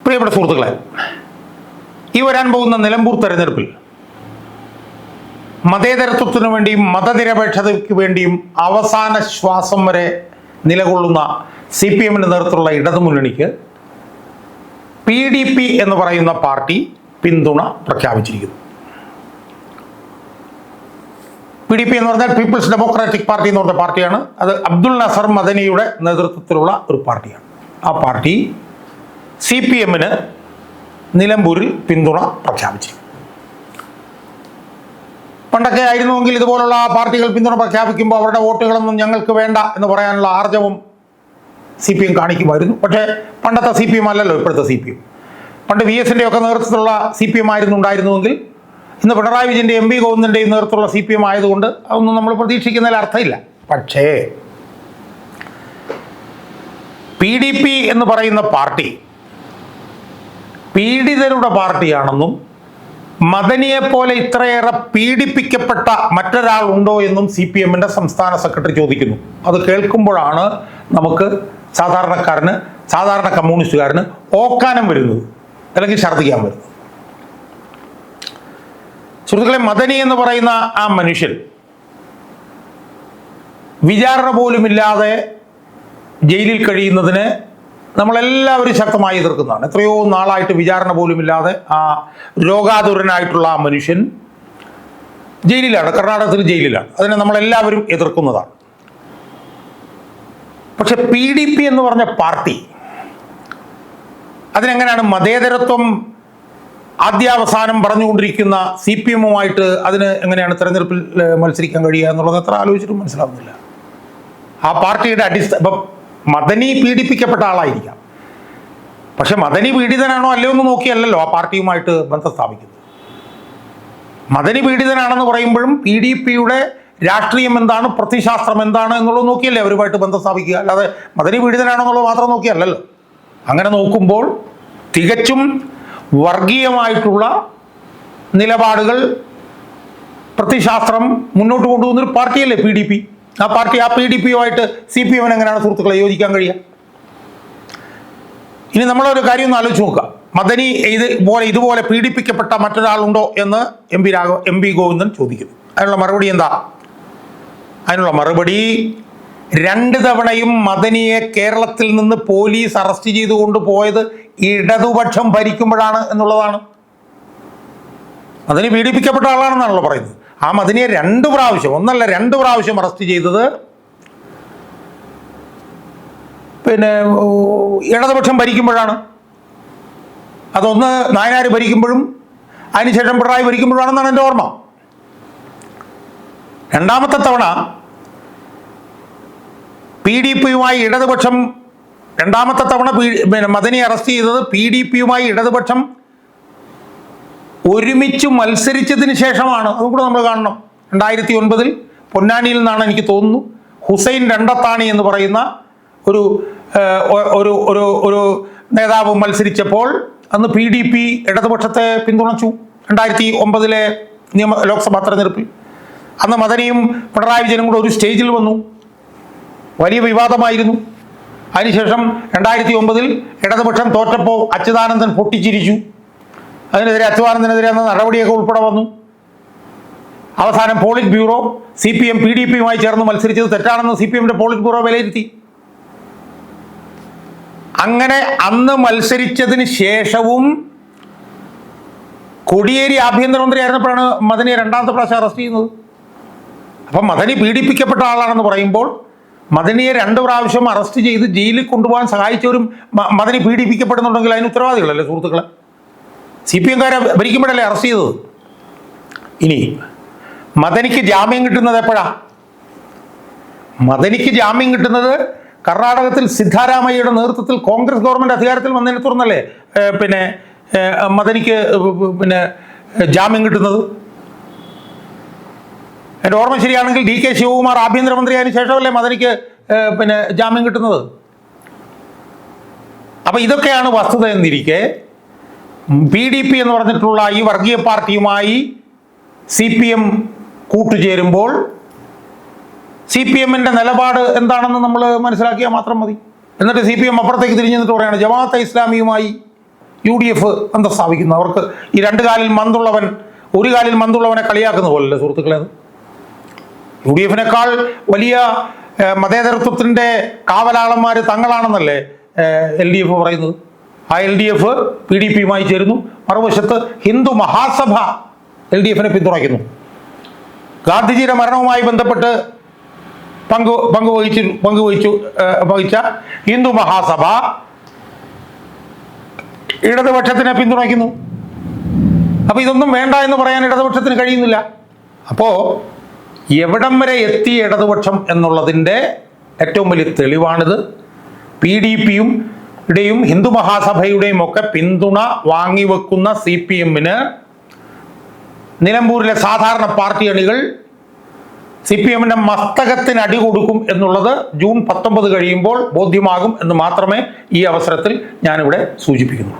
പ്രിയപ്പെട്ട സുഹൃത്തുക്കളെ, ഈ വരാൻ പോകുന്ന നിലമ്പൂർ തെരഞ്ഞെടുപ്പിൽ മതേതരത്വത്തിനു വേണ്ടിയും മതനിരപേക്ഷതയ്ക്ക് വേണ്ടിയും അവസാന ശ്വാസം വരെ നിലകൊള്ളുന്ന CPM-ന്റെ നേതൃത്വത്തിലുള്ള ഇടതുമുന്നണിക്ക് PDP എന്ന് പറയുന്ന പാർട്ടി പിന്തുണ പ്രഖ്യാപിച്ചിരിക്കുന്നു. PDP എന്ന് പറഞ്ഞാൽ പീപ്പിൾസ് ഡെമോക്രാറ്റിക് പാർട്ടി എന്ന് പറഞ്ഞ പാർട്ടിയാണ്. അത് അബ്ദുൽ നസർ മദനിയുടെ നേതൃത്വത്തിലുള്ള ഒരു പാർട്ടിയാണ്. ആ പാർട്ടി CPM-ന് നിലമ്പൂരിൽ പിന്തുണ പ്രഖ്യാപിച്ചു. പണ്ടൊക്കെ ആയിരുന്നുവെങ്കിൽ ഇതുപോലുള്ള പാർട്ടികൾ പിന്തുണ പ്രഖ്യാപിക്കുമ്പോൾ അവരുടെ വോട്ടുകളൊന്നും ഞങ്ങൾക്ക് വേണ്ട എന്ന് പറയാനുള്ള ആർജവം CPM കാണിക്കുമായിരുന്നു. പക്ഷേ പണ്ടത്തെ CPM അല്ലല്ലോ ഇപ്പോഴത്തെ CPM. പണ്ട് VS-ൻ്റെ ഒക്കെ നേതൃത്വത്തിലുള്ള CPM ആയിരുന്നു ഉണ്ടായിരുന്നുവെങ്കിൽ ഇന്ന് പിണറായി വിജയൻ്റെയും MV ഗോവിന്ദൻ്റെയും നേതൃത്വത്തിലുള്ള CPM ആയതുകൊണ്ട് അതൊന്നും നമ്മൾ പ്രതീക്ഷിക്കുന്നതിൽ അർത്ഥമില്ല. പക്ഷേ PDP എന്ന് പറയുന്ന പാർട്ടി പീഡിതരുടെ പാർട്ടിയാണെന്നും മദനിയെപ്പോലെ ഇത്രയേറെ പീഡിപ്പിക്കപ്പെട്ട മറ്റൊരാൾ ഉണ്ടോ എന്നും CPM-ന്റെ സംസ്ഥാന സെക്രട്ടറി ചോദിക്കുന്നു. അത് കേൾക്കുമ്പോഴാണ് നമുക്ക് സാധാരണ കമ്മ്യൂണിസ്റ്റുകാരന് ഓക്കാനം വരുന്നത്, അല്ലെങ്കിൽ ഛർദ്ദിക്കാൻ വരുന്നത്. സുഹൃത്തുക്കളെ, മദനി എന്ന് പറയുന്ന ആ മനുഷ്യൻ വിചാരണ പോലുമില്ലാതെ ജയിലിൽ കഴിയുന്നതിന് നമ്മളെല്ലാവരും ശക്തമായി എതിർക്കുന്നതാണ്. എത്രയോ നാളായിട്ട് വിചാരണ പോലുമില്ലാതെ ആ രോഗാതുരനായിട്ടുള്ള ആ മനുഷ്യൻ ജയിലിലാണ്, കർണാടകത്തിൽ ജയിലിലാണ്. അതിനെ നമ്മളെല്ലാവരും എതിർക്കുന്നതാണ്. പക്ഷെ PDP എന്ന് പറഞ്ഞ പാർട്ടി അതിനെങ്ങനെയാണ് മതേതരത്വം ആദ്യാവസാനം പറഞ്ഞുകൊണ്ടിരിക്കുന്ന CPM-ഉമായിട്ട് അതിന് എങ്ങനെയാണ് തെരഞ്ഞെടുപ്പിൽ മത്സരിക്കാൻ കഴിയുക എന്നുള്ളത് എത്ര ആലോചിച്ചിട്ടും മനസ്സിലാവുന്നില്ല. ആ പാർട്ടിയുടെ ഇപ്പം മദനി പീഡിപ്പിക്കപ്പെട്ട ആളായിരിക്കാം, പക്ഷെ മദനി പീഡിതനാണോ അല്ലയോ എന്ന് നോക്കിയല്ലല്ലോ ആ പാർട്ടിയുമായിട്ട് ബന്ധം സ്ഥാപിക്കുന്നത്. മദനി പീഡിതനാണെന്ന് പറയുമ്പോഴും PDP-യുടെ രാഷ്ട്രീയം എന്താണ്, പ്രത്യയശാസ്ത്രം എന്താണ് എന്നുള്ളത് നോക്കിയല്ലേ അവരുമായിട്ട് ബന്ധം സ്ഥാപിക്കുക. അല്ലാതെ മദനി പീഡിതനാണെന്നുള്ളത് മാത്രം നോക്കിയല്ലല്ലോ. അങ്ങനെ നോക്കുമ്പോൾ തികച്ചും വർഗീയമായിട്ടുള്ള നിലപാടുകൾ, പ്രത്യയശാസ്ത്രം മുന്നോട്ട് കൊണ്ടുപോകുന്നൊരു പാർട്ടിയല്ലേ PDP. ആ PDP-യുമായിട്ട് CPM-ന് എങ്ങനെയാണ് സുഹൃത്തുക്കളെ യോജിക്കാൻ കഴിയുക? ഇനി നമ്മളൊരു കാര്യം ഒന്ന് ആലോചിച്ച് നോക്കുക. മദനി ഇതുപോലെ പീഡിപ്പിക്കപ്പെട്ട മറ്റൊരാളുണ്ടോ എന്ന് MV ഗോവിന്ദൻ ചോദിക്കുന്നു. അതിനുള്ള മറുപടി എന്താ? അതിനുള്ള മറുപടി 2 തവണയും മദനിയെ കേരളത്തിൽ നിന്ന് പോലീസ് അറസ്റ്റ് ചെയ്തുകൊണ്ട് പോയത് ഇടതുപക്ഷം ഭരിക്കുമ്പോഴാണ് എന്നുള്ളതാണ്. മദനി പീഡിപ്പിക്കപ്പെട്ട ആളാണെന്നാണല്ലോ പറയുന്നത്. ആ മദനിയെ 2 പ്രാവശ്യം, ഒന്നല്ല 2 പ്രാവശ്യം അറസ്റ്റ് ചെയ്തത് ഇടതുപക്ഷം ഭരിക്കുമ്പോഴാണ്. അതൊന്ന് നായനാർ ഭരിക്കുമ്പോഴും അതിനുശേഷം പിണറായി ഭരിക്കുമ്പോഴാണെന്നാണ് എൻ്റെ ഓർമ്മ. രണ്ടാമത്തെ തവണ PDP-യുമായി ഇടതുപക്ഷം, രണ്ടാമത്തെ തവണ മദനിയെ അറസ്റ്റ് ചെയ്തത് PDP-യുമായി ഇടതുപക്ഷം ഒരുമിച്ച് മത്സരിച്ചതിന് ശേഷമാണ്. അതും കൂടെ നമ്മൾ കാണണം. 2009 പൊന്നാനിയിൽ നിന്നാണ് എനിക്ക് തോന്നുന്നു ഹുസൈൻ രണ്ടത്താണി എന്ന് പറയുന്ന ഒരു നേതാവ് മത്സരിച്ചപ്പോൾ അന്ന് PDP ഇടതുപക്ഷത്തെ പിന്തുണച്ചു. 2009 ലോക്സഭാ തെരഞ്ഞെടുപ്പിൽ അന്ന് മദനിയും പിണറായി വിജയനും കൂടെ ഒരു സ്റ്റേജിൽ വന്നു. വലിയ വിവാദമായിരുന്നു. അതിനുശേഷം 2009 ഇടതുപക്ഷം തോറ്റപ്പോൾ അച്യുതാനന്ദൻ പൊട്ടിച്ചിരിച്ചു. അതിനെതിരെ അച്യുതാനന്ദനെതിരെ അന്ന് നടപടിയൊക്കെ ഉൾപ്പെടെ വന്നു. അവസാനം പോളിറ്റ് ബ്യൂറോ CPM PDP-യുമായി ചേർന്ന് മത്സരിച്ചത് തെറ്റാണെന്ന് CPM-ന്റെ പോളിറ്റ് ബ്യൂറോ വിലയിരുത്തി. അങ്ങനെ അന്ന് മത്സരിച്ചതിന് ശേഷവും കോടിയേരി ആഭ്യന്തരമന്ത്രി ആയിരുന്നപ്പോഴാണ് മദനിയെ 2ാമത്തെ പ്രാവശ്യം അറസ്റ്റ് ചെയ്യുന്നത്. അപ്പം മദനി പീഡിപ്പിക്കപ്പെട്ട ആളാണെന്ന് പറയുമ്പോൾ മദനിയെ 2 പ്രാവശ്യം അറസ്റ്റ് ചെയ്ത് ജയിലിൽ കൊണ്ടുപോകാൻ സഹായിച്ചവരും മദനി പീഡിപ്പിക്കപ്പെടുന്നുണ്ടെങ്കിൽ അതിന് ഉത്തരവാദികളല്ലേ സുഹൃത്തുക്കളെ? CPM-കാരെ ഭരിക്കുമ്പോഴല്ലേ അറസ്റ്റ് ചെയ്തത്. ഇനി മദനിക്ക് ജാമ്യം കിട്ടുന്നത് എപ്പോഴാ? മദനിക്ക് ജാമ്യം കിട്ടുന്നത് കർണാടകത്തിൽ സിദ്ധാരാമയ്യയുടെ നേതൃത്വത്തിൽ കോൺഗ്രസ് ഗവൺമെൻറ് അധികാരത്തിൽ വന്നതിനെ തുടർന്നല്ലേ മദനിക്ക് ജാമ്യം കിട്ടുന്നത്. എൻ്റെ ഓർമ്മ ശരിയാണെങ്കിൽ DK ശിവകുമാർ ആഭ്യന്തരമന്ത്രിയായതിനു ശേഷമല്ലേ മദനിക്ക് ജാമ്യം കിട്ടുന്നത്. അപ്പം ഇതൊക്കെയാണ് വസ്തുത എന്നിരിക്കെ PDP എന്ന് പറഞ്ഞിട്ടുള്ള ഈ വർഗീയ പാർട്ടിയുമായി CPM കൂട്ടുചേരുമ്പോൾ CPM-ന്റെ നിലപാട് എന്താണെന്ന് നമ്മൾ മനസ്സിലാക്കിയാൽ മാത്രം മതി. എന്നിട്ട് CPM അപ്പുറത്തേക്ക് തിരിഞ്ഞു നിന്നിട്ട് പറയുകയാണ് ജമാഅത്തെ ഇസ്ലാമിയുമായി UDF അന്തം സ്ഥാപിക്കുന്നത്. അവർക്ക് ഈ രണ്ട് കാലിൽ മന്തുള്ളവൻ ഒരു കാലിൽ മന്തുള്ളവനെ കളിയാക്കുന്ന പോലല്ലേ സുഹൃത്തുക്കളെ അത്. UDF-നേക്കാൾ വലിയ മതേതരത്വത്തിൻ്റെ കാവലാളന്മാർ തങ്ങളാണെന്നല്ലേ LDF പറയുന്നത്. ആ LDF PDP-യുമായി ചേരുന്നു. മറുവശത്ത് ഹിന്ദു മഹാസഭ LDF-നെ പിന്തുണയ്ക്കുന്നു. ഗാന്ധിജിയുടെ മരണവുമായി ബന്ധപ്പെട്ട് വഹിച്ച ഹിന്ദു മഹാസഭ ഇടതുപക്ഷത്തിനെ പിന്തുണയ്ക്കുന്നു. അപ്പോൾ ഇതൊന്നും വേണ്ട എന്ന് പറയാൻ ഇടതുപക്ഷത്തിന് കഴിയുന്നില്ല. അപ്പോൾ എവിടം വരെ എത്തിയ ഇടതുപക്ഷം എന്നുള്ളതിൻ്റെ ഏറ്റവും വലിയ തെളിവാണിത്. PDP-യുടെയും ഹിന്ദു മഹാസഭയുടെയും ഒക്കെ പിന്തുണ വാങ്ങിവെക്കുന്ന CPM-ന് നിലമ്പൂരിലെ സാധാരണ പാർട്ടി അണികൾ CPM-ന്റെ മസ്തകത്തിന് അടി കൊടുക്കും എന്നുള്ളത് ജൂൺ 19 കഴിയുമ്പോൾ ബോധ്യമാകും എന്ന് മാത്രമേ ഈ അവസരത്തിൽ ഞാനിവിടെ സൂചിപ്പിക്കുന്നു.